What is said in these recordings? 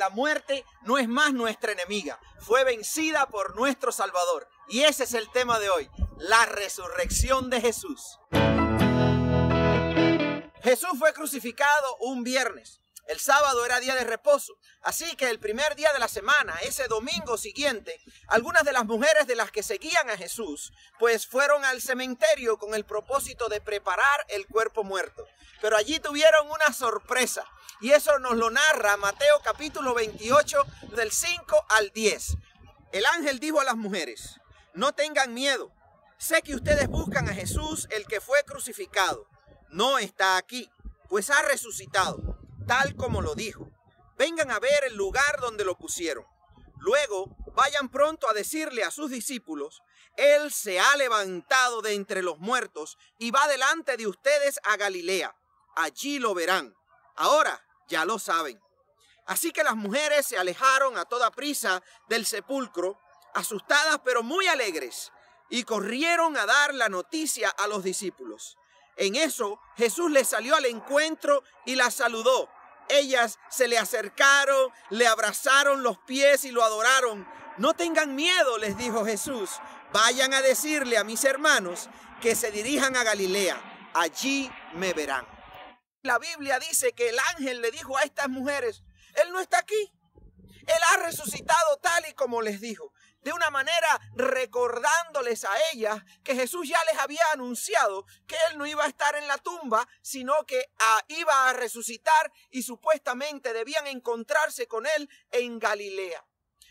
la muerte no es más nuestra enemiga. Fue vencida por nuestro Salvador. Y ese es el tema de hoy, la resurrección de Jesús. Jesús fue crucificado un viernes. El sábado era día de reposo, así que el primer día de la semana, ese domingo siguiente, algunas de las mujeres de las que seguían a Jesús, pues fueron al cementerio con el propósito de preparar el cuerpo muerto. Pero allí tuvieron una sorpresa, y eso nos lo narra Mateo capítulo 28, del 5 al 10. El ángel dijo a las mujeres: no tengan miedo, sé que ustedes buscan a Jesús, el que fue crucificado. No está aquí, pues ha resucitado, tal como lo dijo. Vengan a ver el lugar donde lo pusieron. Luego vayan pronto a decirle a sus discípulos: Él se ha levantado de entre los muertos y va delante de ustedes a Galilea. Allí lo verán. Ahora ya lo saben. Así que las mujeres se alejaron a toda prisa del sepulcro, asustadas pero muy alegres, y corrieron a dar la noticia a los discípulos. En eso Jesús les salió al encuentro y las saludó. Ellas se le acercaron, le abrazaron los pies y lo adoraron. No tengan miedo, les dijo Jesús. Vayan a decirle a mis hermanos que se dirijan a Galilea. Allí me verán. La Biblia dice que el ángel le dijo a estas mujeres: Él no está aquí. Él ha resucitado tal y como les dijo. De una manera recordándoles a ellas que Jesús ya les había anunciado que Él no iba a estar en la tumba, sino que iba a resucitar y supuestamente debían encontrarse con Él en Galilea.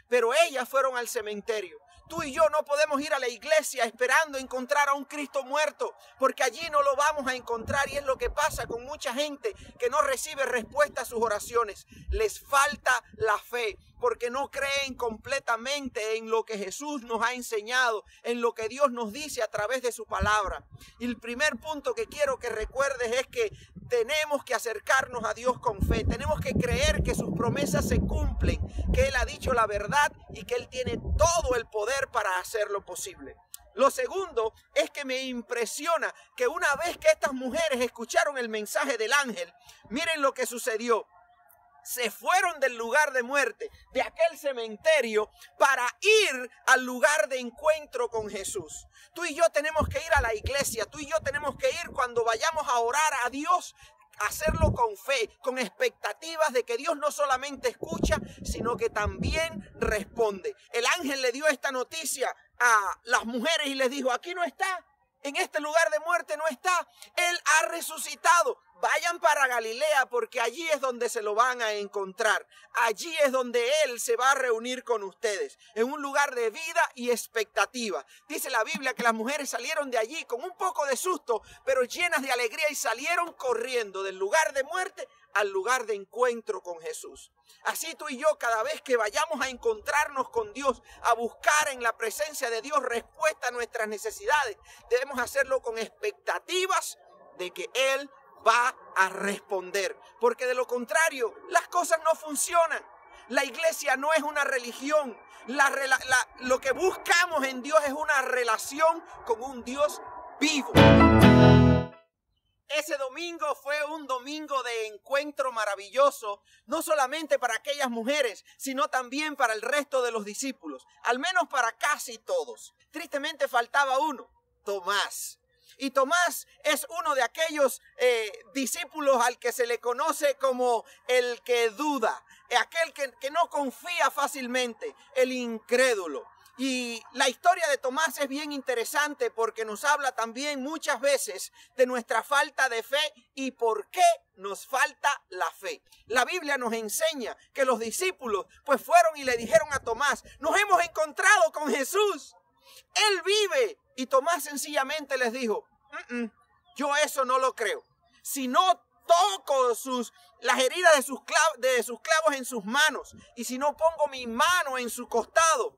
Pero ellas fueron al cementerio. Tú y yo no podemos ir a la iglesia esperando encontrar a un Cristo muerto, porque allí no lo vamos a encontrar, y es lo que pasa con mucha gente que no recibe respuesta a sus oraciones. Les falta la fe, porque no creen completamente en lo que Jesús nos ha enseñado, en lo que Dios nos dice a través de su palabra. Y el primer punto que quiero que recuerdes es que tenemos que acercarnos a Dios con fe. Tenemos que creer que sus promesas se cumplen, que Él ha dicho la verdad y que Él tiene todo el poder para hacerlo posible. Lo segundo es que me impresiona que una vez que estas mujeres escucharon el mensaje del ángel, miren lo que sucedió. Se fueron del lugar de muerte, de aquel cementerio, para ir al lugar de encuentro con Jesús. Tú y yo tenemos que ir a la iglesia, tú y yo tenemos que ir cuando vayamos a orar a Dios, hacerlo con fe, con expectativas de que Dios no solamente escucha, sino que también responde. El ángel le dio esta noticia a las mujeres y les dijo: aquí no está. En este lugar de muerte no está. Él ha resucitado. Vayan para Galilea, porque allí es donde se lo van a encontrar. Allí es donde Él se va a reunir con ustedes, en un lugar de vida y expectativa. Dice la Biblia que las mujeres salieron de allí con un poco de susto, pero llenas de alegría, y salieron corriendo del lugar de muerte al lugar de encuentro con Jesús. Así tú y yo, cada vez que vayamos a encontrarnos con Dios, a buscar en la presencia de Dios respuesta a nuestras necesidades, debemos hacerlo con expectativas de que Él va a responder, porque de lo contrario las cosas no funcionan. La iglesia no es una religión. Lo que buscamos en Dios es una relación con un Dios vivo. Ese domingo fue un domingo de encuentro maravilloso, no solamente para aquellas mujeres, sino también para el resto de los discípulos, al menos para casi todos. Tristemente faltaba uno, Tomás. Y Tomás es uno de aquellos discípulos al que se le conoce como el que duda, aquel que no confía fácilmente, el incrédulo. Y la historia de Tomás es bien interesante porque nos habla también muchas veces de nuestra falta de fe y por qué nos falta la fe. La Biblia nos enseña que los discípulos pues fueron y le dijeron a Tomás: nos hemos encontrado con Jesús, Él vive. Y Tomás sencillamente les dijo: yo eso no lo creo. Si no toco las heridas de sus clavos en sus manos, y si no pongo mi mano en su costado,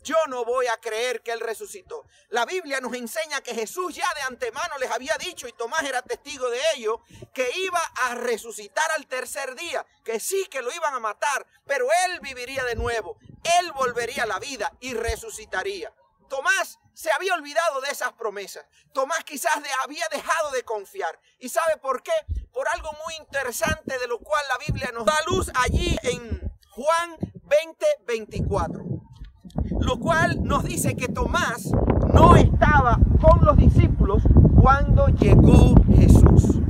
yo no voy a creer que Él resucitó. La Biblia nos enseña que Jesús ya de antemano les había dicho, y Tomás era testigo de ello, que iba a resucitar al tercer día, que sí, que lo iban a matar, pero Él viviría de nuevo. Él volvería a la vida y resucitaría. Tomás se había olvidado de esas promesas. Tomás quizás había dejado de confiar. ¿Y sabe por qué? Por algo muy interesante de lo cual la Biblia nos da luz allí en Juan 20:24. Lo cual nos dice que Tomás no estaba con los discípulos cuando llegó Jesús.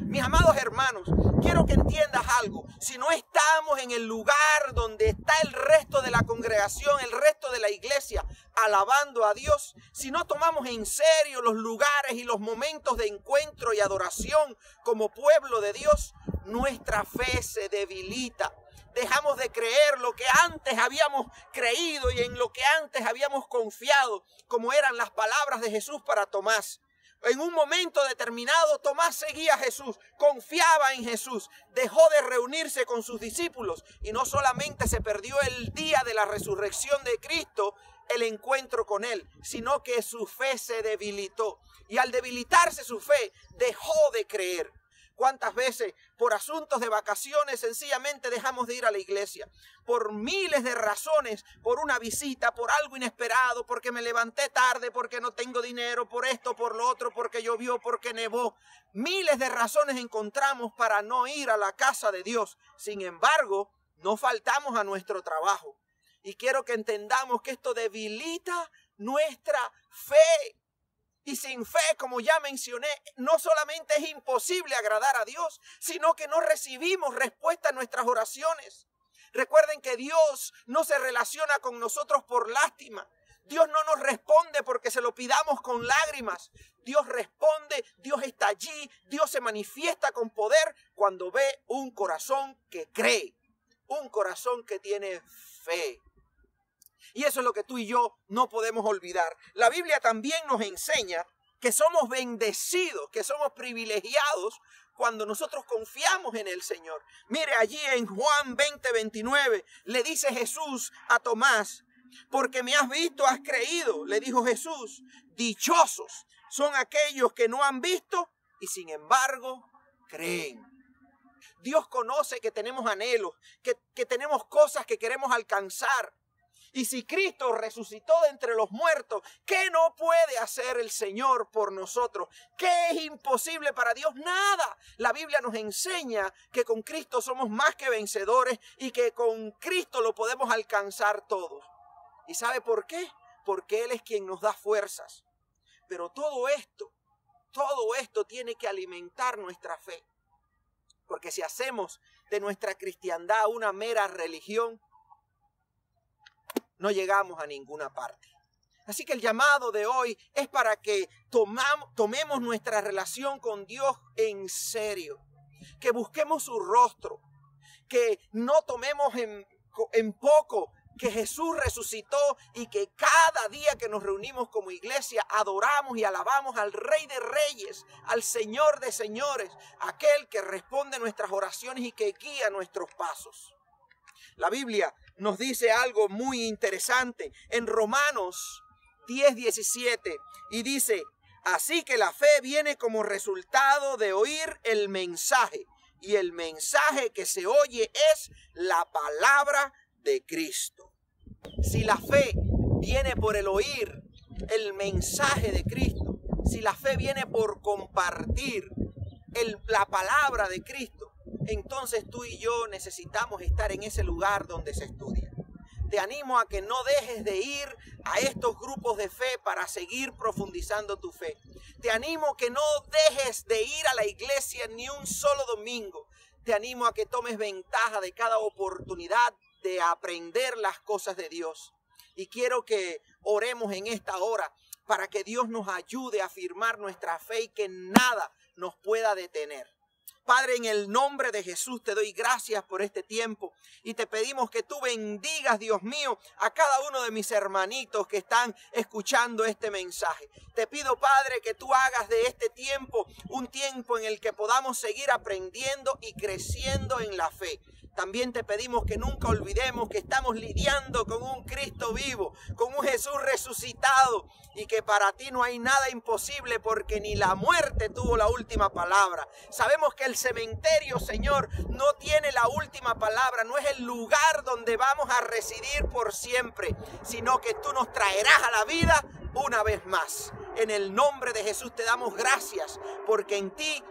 Mis amados hermanos, quiero que entiendas algo. Si no estamos en el lugar donde está el resto de la congregación, el resto de la iglesia, alabando a Dios, si no tomamos en serio los lugares y los momentos de encuentro y adoración como pueblo de Dios, nuestra fe se debilita. Dejamos de creer lo que antes habíamos creído y en lo que antes habíamos confiado, como eran las palabras de Jesús para Tomás. En un momento determinado, Tomás seguía a Jesús, confiaba en Jesús, dejó de reunirse con sus discípulos y no solamente se perdió el día de la resurrección de Cristo, el encuentro con Él, sino que su fe se debilitó. Y al debilitarse su fe, dejó de creer. ¿Cuántas veces por asuntos de vacaciones sencillamente dejamos de ir a la iglesia? Por miles de razones, por una visita, por algo inesperado, porque me levanté tarde, porque no tengo dinero, por esto, por lo otro, porque llovió, porque nevó. Miles de razones encontramos para no ir a la casa de Dios. Sin embargo, no faltamos a nuestro trabajo. Y quiero que entendamos que esto debilita nuestra fe. Y sin fe, como ya mencioné, no solamente es imposible agradar a Dios, sino que no recibimos respuesta a nuestras oraciones. Recuerden que Dios no se relaciona con nosotros por lástima. Dios no nos responde porque se lo pidamos con lágrimas. Dios responde, Dios está allí, Dios se manifiesta con poder cuando ve un corazón que cree, un corazón que tiene fe. Y eso es lo que tú y yo no podemos olvidar. La Biblia también nos enseña que somos bendecidos, que somos privilegiados cuando nosotros confiamos en el Señor. Mire, allí en Juan 20:29 le dice Jesús a Tomás, porque me has visto, has creído, le dijo Jesús. Dichosos son aquellos que no han visto y sin embargo creen. Dios conoce que tenemos anhelos, que tenemos cosas que queremos alcanzar. Y si Cristo resucitó de entre los muertos, ¿qué no puede hacer el Señor por nosotros? ¿Qué es imposible para Dios? Nada. La Biblia nos enseña que con Cristo somos más que vencedores y que con Cristo lo podemos alcanzar todos. ¿Y sabe por qué? Porque Él es quien nos da fuerzas. Pero todo esto tiene que alimentar nuestra fe. Porque si hacemos de nuestra cristiandad una mera religión, no llegamos a ninguna parte. Así que el llamado de hoy es para que tomemos nuestra relación con Dios en serio. Que busquemos su rostro. Que no tomemos en poco que Jesús resucitó y que cada día que nos reunimos como iglesia adoramos y alabamos al Rey de Reyes, al Señor de Señores, aquel que responde nuestras oraciones y que guía nuestros pasos. La Biblia nos dice algo muy interesante en Romanos 10:17 y dice, así que la fe viene como resultado de oír el mensaje y el mensaje que se oye es la palabra de Cristo. Si la fe viene por el oír el mensaje de Cristo, si la fe viene por compartir la palabra de Cristo, entonces tú y yo necesitamos estar en ese lugar donde se estudia. Te animo a que no dejes de ir a estos grupos de fe para seguir profundizando tu fe. Te animo a que no dejes de ir a la iglesia ni un solo domingo. Te animo a que tomes ventaja de cada oportunidad de aprender las cosas de Dios. Y quiero que oremos en esta hora para que Dios nos ayude a afirmar nuestra fe y que nada nos pueda detener. Padre, en el nombre de Jesús te doy gracias por este tiempo y te pedimos que tú bendigas, Dios mío, a cada uno de mis hermanitos que están escuchando este mensaje. Te pido, Padre, que tú hagas de este tiempo un tiempo en el que podamos seguir aprendiendo y creciendo en la fe. También te pedimos que nunca olvidemos que estamos lidiando con un Cristo vivo, con un Jesús resucitado y que para ti no hay nada imposible porque ni la muerte tuvo la última palabra. Sabemos que el cementerio, Señor, no tiene la última palabra, no es el lugar donde vamos a residir por siempre, sino que tú nos traerás a la vida una vez más. En el nombre de Jesús te damos gracias porque en ti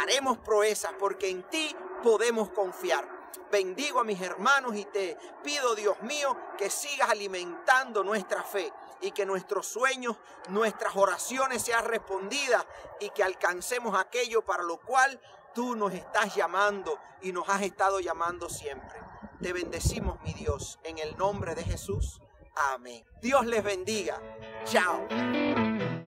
haremos proezas, porque en ti podemos confiar. bendigo a mis hermanos y te pido, Dios mío, que sigas alimentando nuestra fe y que nuestros sueños, nuestras oraciones sean respondidas y que alcancemos aquello para lo cual tú nos estás llamando y nos has estado llamando siempre. Te bendecimos, mi Dios, en el nombre de Jesús. Amén. Dios les bendiga. Chao.